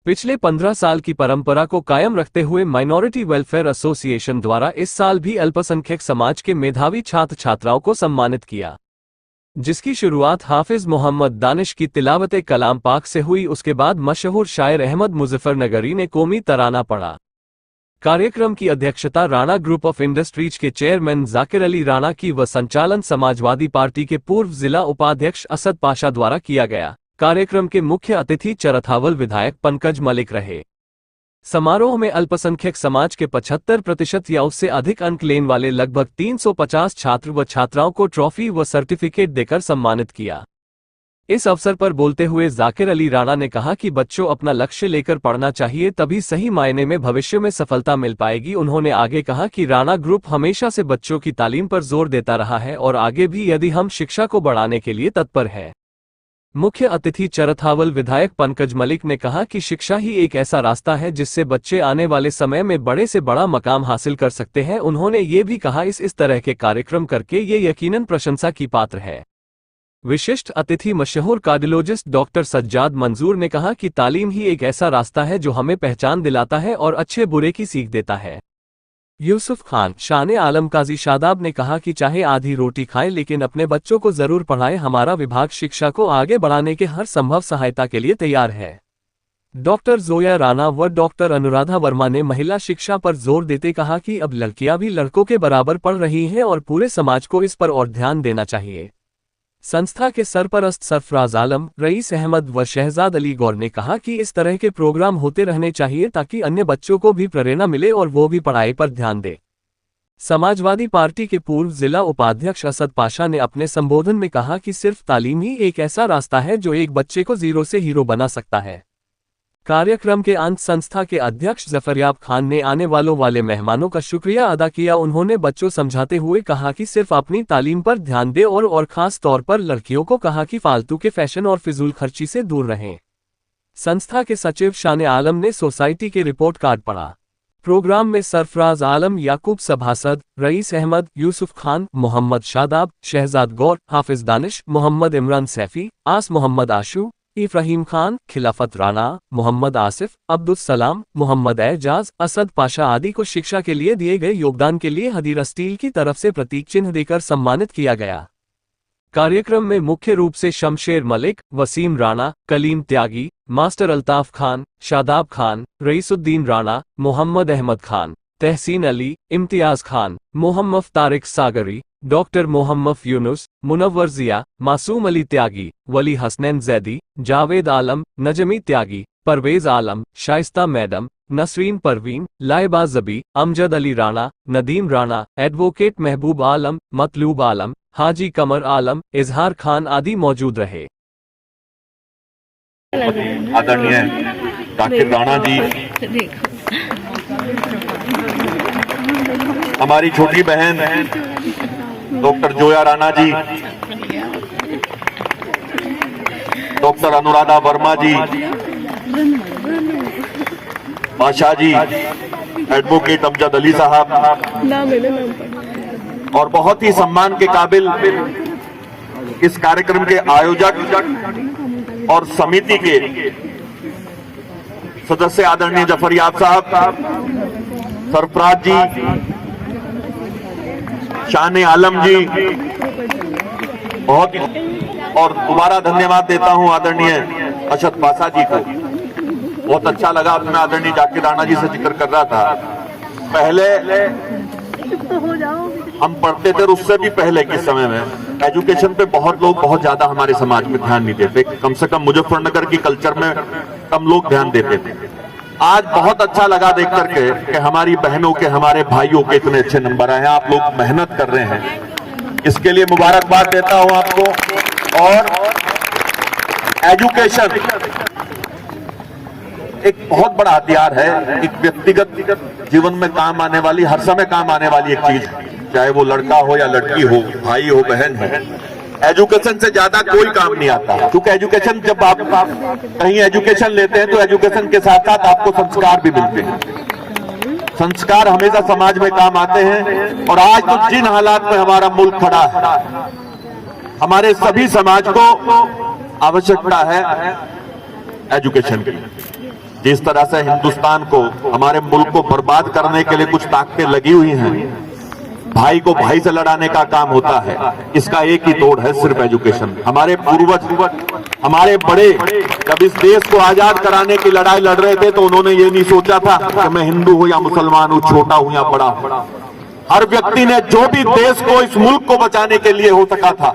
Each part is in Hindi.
पिछले 15 साल की परंपरा को कायम रखते हुए माइनॉरिटी वेलफेयर एसोसिएशन द्वारा इस साल भी अल्पसंख्यक समाज के मेधावी छात्र छात्राओं को सम्मानित किया, जिसकी शुरुआत हाफिज मोहम्मद दानिश की तिलावत कलाम पाक से हुई। उसके बाद मशहूर शायर अहमद मुजफ्फरनगरी ने कौमी तराना पढ़ा। कार्यक्रम की अध्यक्षता राणा ग्रुप ऑफ इंडस्ट्रीज के चेयरमैन जाकिर अली राणा की व संचालन समाजवादी पार्टी के पूर्व जिला उपाध्यक्ष असद पाशा द्वारा किया गया। कार्यक्रम के मुख्य अतिथि चरथावल विधायक पंकज मलिक रहे। समारोह में अल्पसंख्यक समाज के 75% या उससे अधिक अंक लेने वाले लगभग 350 छात्र व छात्राओं को ट्रॉफी व सर्टिफिकेट देकर सम्मानित किया। इस अवसर पर बोलते हुए जाकिर अली राणा ने कहा कि बच्चों अपना लक्ष्य लेकर पढ़ना चाहिए, तभी सही मायने में भविष्य में सफलता मिल पाएगी। उन्होंने आगे कहा कि राणा ग्रुप हमेशा से बच्चों की तालीम पर जोर देता रहा है और आगे भी यदि हम शिक्षा को बढ़ाने के लिए तत्पर है। मुख्य अतिथि चरथावल विधायक पंकज मलिक ने कहा कि शिक्षा ही एक ऐसा रास्ता है जिससे बच्चे आने वाले समय में बड़े से बड़ा मकाम हासिल कर सकते हैं। उन्होंने ये भी कहा इस तरह के कार्यक्रम करके ये यकीनन प्रशंसा की पात्र है। विशिष्ट अतिथि मशहूर कार्डियोलॉजिस्ट डॉक्टर सज्जाद मंजूर ने कहा कि तालीम ही एक ऐसा रास्ता है जो हमें पहचान दिलाता है और अच्छे बुरे की सीख देता है। यूसुफ खान शान आलम काजी शादाब ने कहा कि चाहे आधी रोटी खाएं लेकिन अपने बच्चों को जरूर पढ़ाएं। हमारा विभाग शिक्षा को आगे बढ़ाने के हर संभव सहायता के लिए तैयार है। डॉक्टर जोया राणा व डॉक्टर अनुराधा वर्मा ने महिला शिक्षा पर जोर देते कहा कि अब लड़कियां भी लड़कों के बराबर पढ़ रही हैं और पूरे समाज को इस पर और ध्यान देना चाहिए। संस्था के सरपरस्त सरफराज आलम, रईस अहमद व शहजाद अली गौर ने कहा कि इस तरह के प्रोग्राम होते रहने चाहिए ताकि अन्य बच्चों को भी प्रेरणा मिले और वो भी पढ़ाई पर ध्यान दे। समाजवादी पार्टी के पूर्व जिला उपाध्यक्ष असद पाशा ने अपने संबोधन में कहा कि सिर्फ तालीम ही एक ऐसा रास्ता है जो एक बच्चे को जीरो से हीरो बना सकता है। कार्यक्रम के अंत संस्था के अध्यक्ष जफरयाब खान ने आने वाले मेहमानों का शुक्रिया अदा किया। उन्होंने बच्चों समझाते हुए कहा कि सिर्फ अपनी तालीम पर ध्यान दें और खास तौर पर लड़कियों को कहा कि फालतू के फैशन और फिजूल खर्ची से दूर रहें। संस्था के सचिव शान आलम ने सोसाइटी के रिपोर्ट कार्ड पढ़ा। प्रोग्राम में सरफराज आलम, याकूब सभासद, रईस अहमद, यूसुफ खान, मोहम्मद शादाब, शहजाद गौर, हाफिज दानिश, मोहम्मद इमरान सैफी, आस मोहम्मद आशू, इब्राहिम खान, खिलाफत राणा, मोहम्मद आसिफ, अब्दुल सलाम, मोहम्मद एजाज, असद पाशा आदि को शिक्षा के लिए दिए गए योगदान के लिए हदीरा स्टील की तरफ से प्रतीक चिन्ह देकर सम्मानित किया गया। कार्यक्रम में मुख्य रूप से शमशेर मलिक, वसीम राणा, कलीम त्यागी, मास्टर अल्ताफ खान, शादाब खान, रईसुद्दीन राणा, मोहम्मद अहमद खान, तहसीन अली, इम्तियाज खान, मोहम्मद तारिक सागरी, डॉक्टर मोहम्मद यूनुस, मुनव्वर जिया, मासूम अली त्यागी, वली हसनैन जैदी, जावेद आलम, नजमी त्यागी, परवेज आलम, शाइस्ता मैडम, नसरीन परवीन, लाइबा जबी, अमजद अली राणा, नदीम राणा, एडवोकेट महबूब आलम, मतलूब आलम, हाजी कमर आलम, इजहार खान आदि मौजूद रहे। आदरणीय डॉक्टर राणा जी, हमारी छोटी बहन डॉक्टर जोया राणा जी, डॉक्टर अनुराधा वर्मा जी, बादशाह जी, एडवोकेट अमजद अली साहब और बहुत ही सम्मान के काबिल इस कार्यक्रम के आयोजक और समिति के सदस्य आदरणीय जफरयाब साहब, सरफराज जी, शान आलम जी, बहुत और दोबारा धन्यवाद देता हूं आदरणीय असद पाशा जी को। बहुत अच्छा लगा। मैं आदरणीय जाकिर राणा जी से जिक्र कर रहा था, पहले हम पढ़ते थे, उससे भी पहले के समय में एजुकेशन पे बहुत लोग बहुत ज्यादा हमारे समाज में ध्यान नहीं देते। कम से कम मुजफ्फरनगर की कल्चर में कम लोग ध्यान देते थे। आज बहुत अच्छा लगा देख करके कि हमारी बहनों के, हमारे भाइयों के इतने अच्छे नंबर आए हैं। आप लोग मेहनत कर रहे हैं, इसके लिए मुबारकबाद देता हूं आपको। और एजुकेशन एक बहुत बड़ा हथियार है, एक व्यक्तिगत जीवन में काम आने वाली, हर समय काम आने वाली एक चीज, चाहे वो लड़का हो या लड़की हो, भाई हो, बहन हो। एजुकेशन से ज्यादा कोई काम नहीं आता, क्योंकि एजुकेशन, जब आप कहीं एजुकेशन लेते हैं तो एजुकेशन के साथ साथ आपको संस्कार भी मिलते हैं। संस्कार हमेशा समाज में काम आते हैं। और आज तो जिन हालात में हमारा मुल्क खड़ा है, हमारे सभी समाज को आवश्यकता है एजुकेशन की। जिस तरह से हिंदुस्तान को, हमारे मुल्क को बर्बाद करने के लिए कुछ ताकतें लगी हुई हैं, भाई को भाई से लड़ाने का काम होता है, इसका एक ही तोड़ है, सिर्फ एजुकेशन। हमारे पूर्वज, हमारे बड़े जब इस देश को आजाद कराने की लड़ाई लड़ रहे थे तो उन्होंने ये नहीं सोचा था कि मैं हिंदू हूं या मुसलमान हूं, छोटा हूं या बड़ा हूं। हर व्यक्ति ने जो भी देश को, इस मुल्क को बचाने के लिए हो सका था,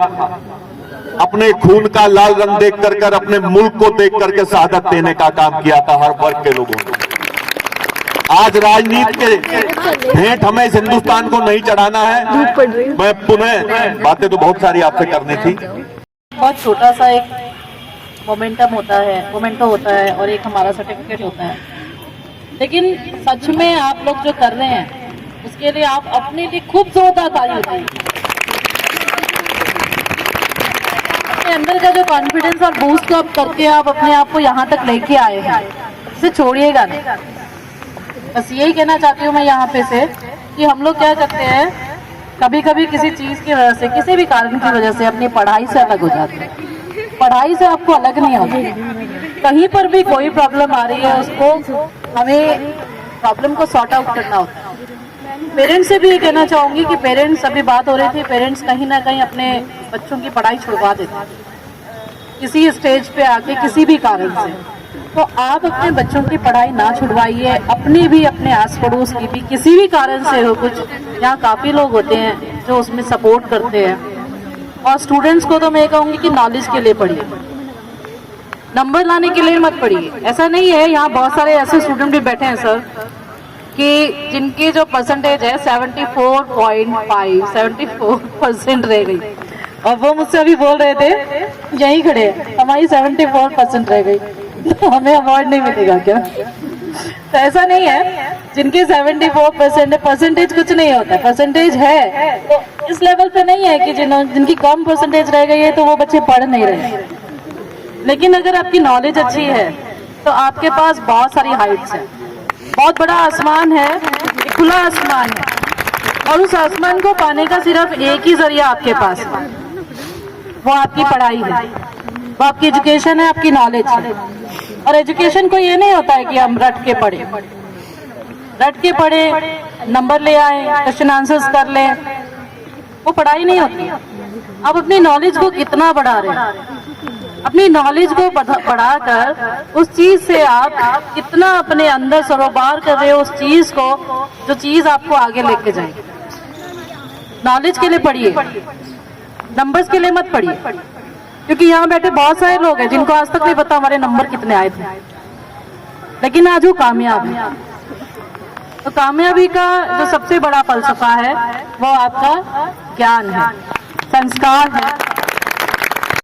अपने खून का लाल रंग देख कर अपने मुल्क को देख करके शहादत देने का काम किया था हर वर्ग के लोगों ने। आज राजनीति के भेंट हमें इस हिंदुस्तान को नहीं चढ़ाना है। मैं पुनः, बातें तो बहुत सारी आपसे करनी थी। बहुत छोटा सा एक मोमेंटो होता है और एक हमारा सर्टिफिकेट होता है, लेकिन सच में आप लोग जो कर रहे हैं उसके लिए आप अपने लिए खूब जोरदार ताली बजाइए। अपने अंदर का जो कॉन्फिडेंस और बूस्ट अप करके आप अपने आप को यहाँ तक लेके आए हैं, इसे छोड़िएगा नहीं। बस यही कहना चाहती हूँ मैं यहाँ पे से कि हम लोग क्या करते हैं, कभी कभी किसी चीज की वजह से, किसी भी कारण की वजह से अपनी पढ़ाई से अलग हो जाते हैं। पढ़ाई से आपको अलग नहीं होना, कहीं पर भी कोई प्रॉब्लम आ रही है उसको हमें प्रॉब्लम को सॉर्ट आउट करना होता है। पेरेंट्स से भी ये कहना चाहूंगी कि पेरेंट्स, अभी बात हो रही थी, पेरेंट्स कहीं ना कहीं अपने बच्चों की पढ़ाई छुड़वा देते हैं किसी स्टेज पे आके, किसी भी कारण से। तो आप अपने बच्चों की पढ़ाई ना छुड़वाइए, अपनी भी, अपने आस पड़ोस की भी, किसी भी कारण से हो कुछ, यहाँ काफी लोग होते हैं जो उसमें सपोर्ट करते हैं। और स्टूडेंट्स को तो मैं कहूँगी कि नॉलेज के लिए पढ़िए, नंबर लाने के लिए मत पढ़िए। ऐसा नहीं है, यहाँ बहुत सारे ऐसे स्टूडेंट भी बैठे हैं सर कि जिनकी जो परसेंटेज है 74.5, 74% रह गई, और वो मुझसे अभी बोल रहे थे, यहीं खड़े हैं, हमारी 74% रह गई, तो हमें अवार्ड नहीं मिलेगा क्या? तो ऐसा नहीं है, जिनके 74% है, परसेंटेज कुछ नहीं होता है, परसेंटेज है तो इस लेवल पे नहीं है कि जिनकी कम परसेंटेज रह गई है तो वो बच्चे पढ़ नहीं रहे। लेकिन अगर आपकी नॉलेज अच्छी है तो आपके पास बहुत सारी हाइट्स हैं, बहुत बड़ा आसमान है, एक खुला आसमान है, और उस आसमान को पाने का सिर्फ एक ही जरिया आपके पास है, वो आपकी पढ़ाई है, वो आपकी एजुकेशन है, आपकी नॉलेज है। और एजुकेशन को ये नहीं होता है कि हम रट के पढ़े, नंबर ले आए, क्वेश्चन आंसर्स कर लें, वो पढ़ाई नहीं होती। आप अपनी नॉलेज को कितना बढ़ा रहे हैं, अपनी नॉलेज को बढ़ाकर उस चीज से आप कितना अपने अंदर सरोबार कर रहे हो, उस चीज को, जो चीज आपको आगे लेके जाएगी। नॉलेज के लिए पढ़िए, नंबर्स के लिए मत पढ़िए, क्योंकि यहाँ बैठे बहुत सारे लोग हैं जिनको आज तक नहीं पता हमारे नंबर कितने आए थे, लेकिन आज वो कामयाब है। तो कामयाबी का जो सबसे बड़ा फलसफा है वो आपका ज्ञान है, संस्कार है,